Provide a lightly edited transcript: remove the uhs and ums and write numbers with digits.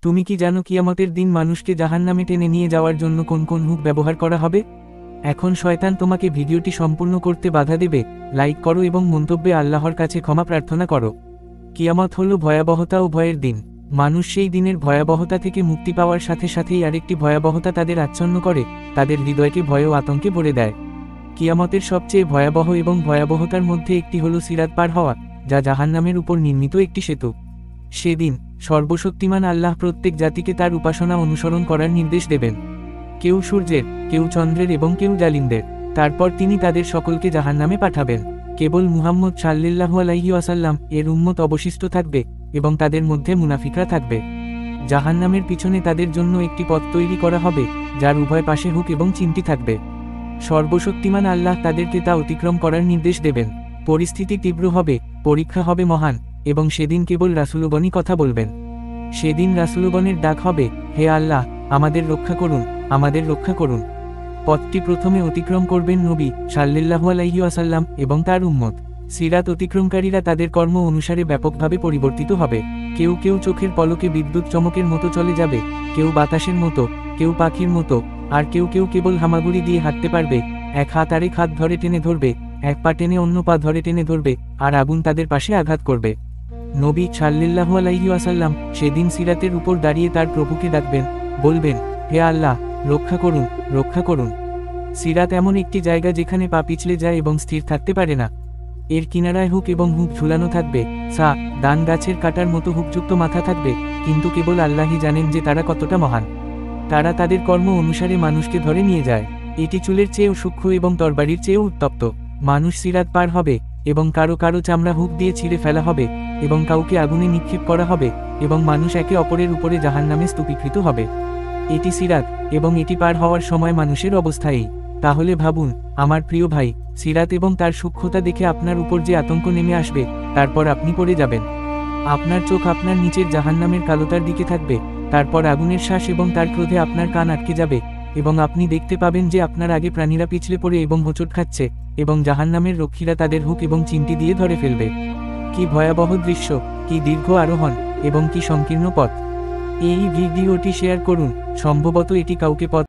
তুমি কি জানো কিয়ামতের দিন মানুষকে জাহান্নামে টেনে নিয়ে যাওয়ার জন্য কোন কোন হুক ব্যবহার করা হবে? এখন শয়তান তোমাকে ভিডিওটি সম্পূর্ণ করতে বাধা দেবে। লাইক করো এবং মন্তব্যে আল্লাহর কাছে ক্ষমা প্রার্থনা করো। কিয়ামত হলো ভয়াবহতা ও ভয়ের দিন। মানুষ সেই দিনের ভয়াবহতা থেকে মুক্তি পাওয়ার সাথে সাথেই আরেকটি ভয়াবহতা তাদের আচ্ছন্ন করে, তাদের হৃদয়কে ভয় ও আতঙ্কে ভরে দেয়। কিয়ামতের সবচেয়ে ভয়াবহ এবং ভয়াবহতার মধ্যে একটি হলো সিরাত পার হওয়া, যা জাহান্নামের উপর নির্মিত একটি সেতু। সেদিন সর্বশক্তিমান আল্লাহ প্রত্যেক জাতিকে তার উপাসনা অনুসরণ করার নির্দেশ দেবেন। কেউ সূর্যের, কেউ চন্দ্রের এবং কেউ জালিমদের। তারপর তিনি তাদের সকলকে জাহান্নামে পাঠাবেন। কেবল মুহাম্মদ সাল্লাল্লাহু আলাইহি ওয়াসাল্লাম এর উম্মত অবশিষ্ট থাকবে এবং তাদের মধ্যে মুনাফিকরা থাকবে। জাহান্নামের পিছনে তাদের জন্য একটি পথ তৈরি করা হবে, যার উভয় পাশে হুক এবং চিমটি থাকবে। সর্বশক্তিমান আল্লাহ তাদেরকে তা অতিক্রম করার নির্দেশ দেবেন। পরিস্থিতি তীব্র হবে, পরীক্ষা হবে মহান, এবং সেদিন কেবল রাসূলগণই কথা বলবেন। সেদিন রাসূলগণের ডাক হবে, হে আল্লাহ, আমাদের রক্ষা করুন, আমাদের রক্ষা করুন। পথটি প্রথমে অতিক্রম করবেন নবী সাল্লাল্লাহু আলাইহি ওয়াসাল্লাম এবং তার উম্মত। সিরাত অতিক্রমকারীরা তাদের কর্ম অনুসারে ব্যাপকভাবে পরিবর্তিত হবে। কেউ কেউ চোখের পলকে বিদ্যুৎ চমকের মতো চলে যাবে, কেউ বাতাসের মতো, কেউ পাখির মতো, আর কেউ কেউ কেবল হামাগুড়ি দিয়ে হাঁটতে পারবে। এক হাত আরেক হাত ধরে টেনে ধরবে, এক পা টেনে অন্য পা ধরে টেনে ধরবে, আর আগুন তাদের পাশে আঘাত করবে। নবী সাল্লাল্লাহু আলাইহি ওয়াসাল্লাম সেদিন সিরাতের উপর দাঁড়িয়ে তার প্রভুকে ডাকবেন, বলবেন, হে আল্লাহ, রক্ষা করুন, রক্ষা করুন। সিরাত এমন একটি জায়গা যেখানে পা পিছলে যায় এবং স্থির থাকতে পারে না। এর কিনারায় হুক এবং হুক ঝুলানো থাকবে, দান গাছের কাটার মতো হুকযুক্ত মাথা থাকবে, কিন্তু কেবল আল্লাহই জানেন যে তারা কতটা মহান। তারা তাদের কর্ম অনুসারে মানুষকে ধরে নিয়ে যায়। এটি চুলের চেয়েও সূক্ষ্ম এবং তরবারির চেয়েও উত্তপ্ত। মানুষ সিরাত পার হবে এবং কারো কারো চামড়া হুক দিয়ে ছিঁড়ে ফেলা হবে এবং কাউকে আগুনে নিক্ষেপ করা হবে, এবং মানুষ একে অপরের উপরে জাহান্নামে স্তূপীকৃত হবে। এটি সিরাত, এবং এটি পার হওয়ার সময় মানুষের অবস্থা এই। তাহলে ভাবুন, আমার প্রিয় ভাই, সিরাত এবং তার সূক্ষ্মতা দেখে আপনার উপর যে আতঙ্ক নেমে আসবে, তারপর আপনি পড়ে যাবেন। আপনার চোখ আপনার নিচের জাহান্নামের কালোতার দিকে থাকবে, তারপর আগুনের শ্বাস এবং তার ক্রোধে আপনার কান আটকে যাবে, এবং আপনি দেখতে পাবেন যে আপনার আগে প্রাণীরা পিছলে পড়ে এবং হোঁচট খাচ্ছে, এবং জাহান্নামের রক্ষীরা তাদের হুক এবং চিমটি দিয়ে ধরে ফেলবে। কি ভয়াবহ দৃশ্য, কি দীর্ঘ আরোহণ, এবং কি সংকীর্ণ পথ। এই ভিডিওটি শেয়ার করুন, সম্ভবত এটি কাউকে পথ